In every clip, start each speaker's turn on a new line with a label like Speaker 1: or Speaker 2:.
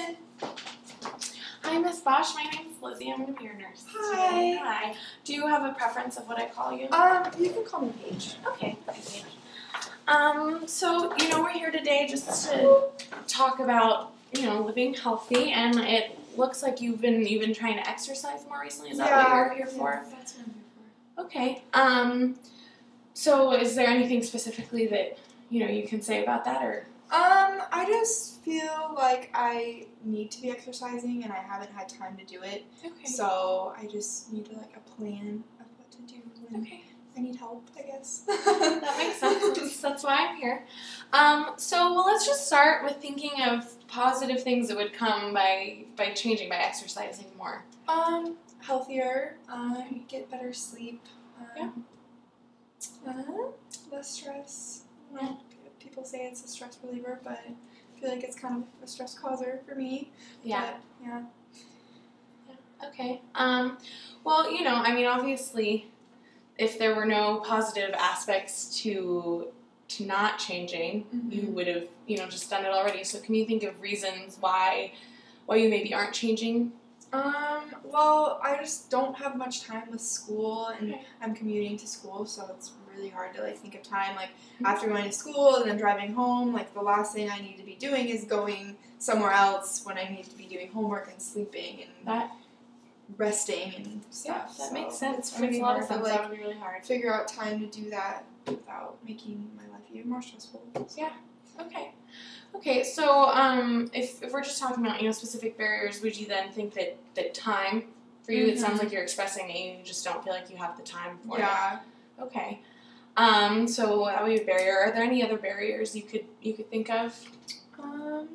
Speaker 1: in.
Speaker 2: Hi, Miss Bosch. My name's Lizzie. I'm going to be your nurse.
Speaker 1: Hi.
Speaker 2: Today. Hi. Do you have a preference of what I call you?
Speaker 1: You can call me Paige.
Speaker 2: Okay. Paige. So, we're here today just to talk about, living healthy, and it looks like you've been trying to exercise more recently. Is that what you're here for?
Speaker 1: That's what I'm here for.
Speaker 2: Okay. So is there anything specifically that, you can say about that, or?
Speaker 1: I just feel like I need to be exercising and I haven't had time to do it.
Speaker 2: Okay.
Speaker 1: So I just need a plan of what to do. And
Speaker 2: Okay.
Speaker 1: I need help, I guess.
Speaker 2: That makes sense. That's why I'm here. So let's just start with thinking of positive things that would come by exercising more.
Speaker 1: Healthier. Get better sleep. Less stress.
Speaker 2: Yeah.
Speaker 1: People say it's a stress reliever, but I feel like it's kind of a stress causer for me.
Speaker 2: Yeah.
Speaker 1: But, yeah.
Speaker 2: Okay. Obviously, if there were no positive aspects to not changing, you would have, just done it already. So can you think of reasons why you maybe aren't changing?
Speaker 1: Well, I just don't have much time with school, and
Speaker 2: Okay.
Speaker 1: I'm commuting to school, so it's really hard to think of time. After going to school and then driving home, the last thing I need to be doing is going somewhere else when I need to be doing homework and sleeping and resting and stuff.
Speaker 2: That makes sense.
Speaker 1: It's
Speaker 2: That makes
Speaker 1: pretty
Speaker 2: a lot
Speaker 1: hard
Speaker 2: of sense.
Speaker 1: to
Speaker 2: That would be really hard.
Speaker 1: figure out time to do that without making my life even more stressful.
Speaker 2: Yeah. Okay. So if we're just talking about specific barriers, would you then think that time for you? It sounds like you're expressing that you just don't feel like you have the time for it.
Speaker 1: Yeah.
Speaker 2: Okay. So that would be a barrier. Are there any other barriers you could think of? No.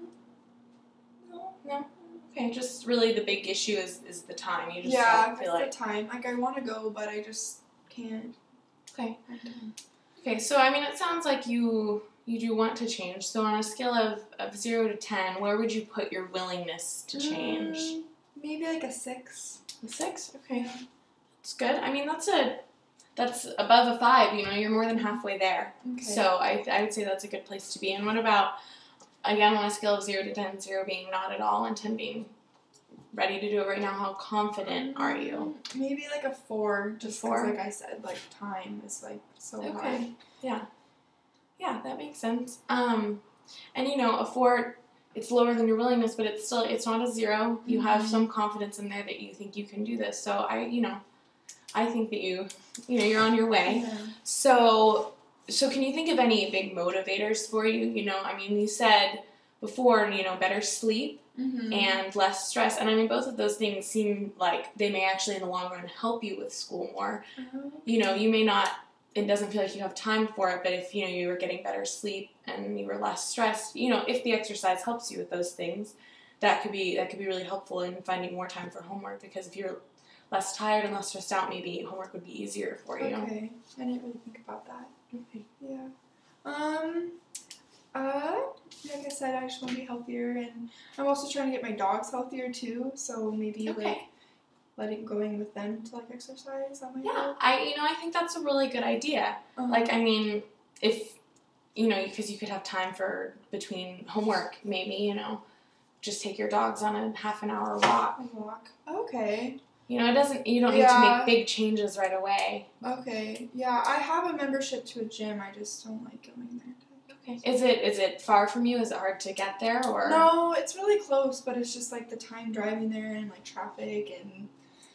Speaker 2: Okay. Just really the big issue is the time. You just don't feel like
Speaker 1: the time. I want to go, but I just can't.
Speaker 2: Okay. Okay. So it sounds like you do want to change. So on a scale of 0 to 10, where would you put your willingness to change?
Speaker 1: Maybe a 6.
Speaker 2: A 6? Okay. That's good. That's above a 5, you're more than halfway there.
Speaker 1: Okay.
Speaker 2: So I would say that's a good place to be. And what about, again, on a scale of 0 to 10, 0 being not at all and 10 being ready to do it right now, how confident are you?
Speaker 1: Maybe a 4, just
Speaker 2: 4?
Speaker 1: like I said, time is so hard.
Speaker 2: Okay. Yeah, that makes sense. And a 4, it's lower than your willingness, but it's not a 0. You have some confidence in there that you think you can do this. So I think that you're on your way.
Speaker 1: Yeah.
Speaker 2: So can you think of any big motivators for you? You said before, better sleep and less stress. And both of those things seem like they may actually in the long run help you with school more. You may not, it doesn't feel like you have time for it, but if, you were getting better sleep and you were less stressed, if the exercise helps you with those things, that could be really helpful in finding more time for homework, because if you're less tired and less stressed out, maybe homework would be easier for you.
Speaker 1: Okay. I didn't really think about that.
Speaker 2: Okay.
Speaker 1: Yeah. Like I said, I just want to be healthier, and I'm also trying to get my dogs healthier too, so maybe going with them to exercise on my own.
Speaker 2: I think that's a really good idea. If because you could have time for between homework, maybe, just take your dogs on a half an hour walk.
Speaker 1: Okay.
Speaker 2: You don't need to make big changes right away.
Speaker 1: Okay. Yeah, I have a membership to a gym. I just don't like going there.
Speaker 2: Okay. Is it far from you? Is it hard to get there, or?
Speaker 1: No, it's really close, but it's just the time driving there and traffic and.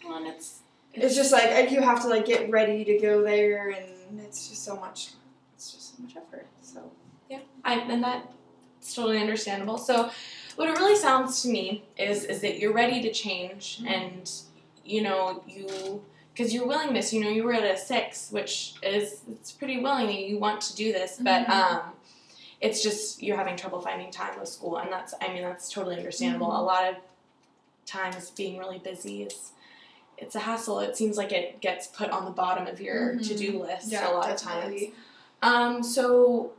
Speaker 2: Well, and
Speaker 1: it's just you have to get ready to go there, and it's just so much. It's just so much effort. So.
Speaker 2: Yeah. And that's totally understandable. So, what it really sounds to me is that you're ready to change, and because your willingness, you were at a 6, which it's pretty willing that you want to do this, but it's just you're having trouble finding time with school, and that's totally understandable. A lot of times being really busy it's a hassle. It seems like it gets put on the bottom of your to-do list a lot of times. So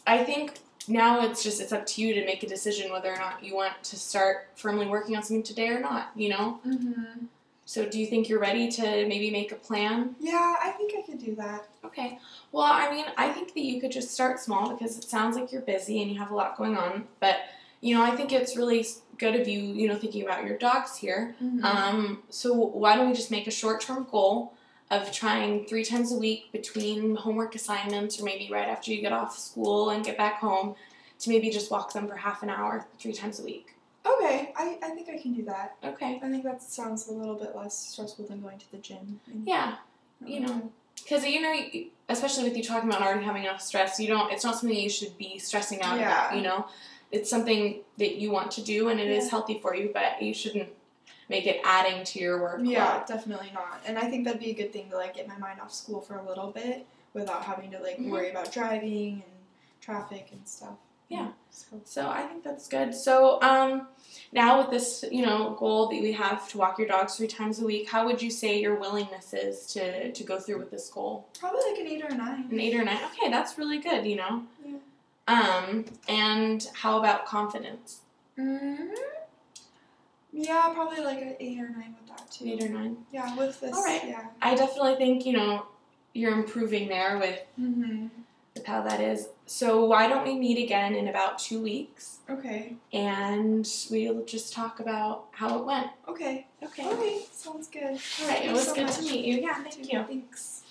Speaker 2: I think now it's up to you to make a decision whether or not you want to start firmly working on something today or not, So do you think you're ready to maybe make a plan?
Speaker 1: Yeah, I think I could do that.
Speaker 2: Okay. Well, I think that you could just start small, because it sounds like you're busy and you have a lot going on, but I think it's really good of you, thinking about your dogs here.
Speaker 1: Mm-hmm.
Speaker 2: So why don't we just make a short-term goal of trying 3 times a week between homework assignments or maybe right after you get off school and get back home to maybe just walk them for half an hour 3 times a week.
Speaker 1: Okay, I think I can do that.
Speaker 2: Okay.
Speaker 1: I think that sounds a little bit less stressful than going to the gym.
Speaker 2: Yeah. Because, especially with you talking about already having enough stress, it's not something you should be stressing out about, It's something that you want to do and it is healthy for you, but you shouldn't make it adding to your workload.
Speaker 1: Yeah, definitely not. And I think that'd be a good thing to, get my mind off school for a little bit without having to, worry about driving and traffic and stuff.
Speaker 2: Yeah. So I think that's good. So now with this, goal that we have to walk your dogs 3 times a week, how would you say your willingness is to go through with this goal?
Speaker 1: Probably an 8 or 9.
Speaker 2: An 8 or 9? Okay, that's really good,
Speaker 1: Yeah.
Speaker 2: And how about confidence?
Speaker 1: Yeah, probably an 8 or 9 with that too.
Speaker 2: 8 or 9?
Speaker 1: Yeah, with this.
Speaker 2: All right.
Speaker 1: Yeah.
Speaker 2: I definitely think, you're improving there with how that is. So why don't we meet again in about 2 weeks?
Speaker 1: Okay.
Speaker 2: And we'll just talk about how it went.
Speaker 1: Okay.
Speaker 2: Okay.
Speaker 1: Okay, sounds good.
Speaker 2: All right, it was good to meet you. Yeah, thank you.
Speaker 1: Thanks.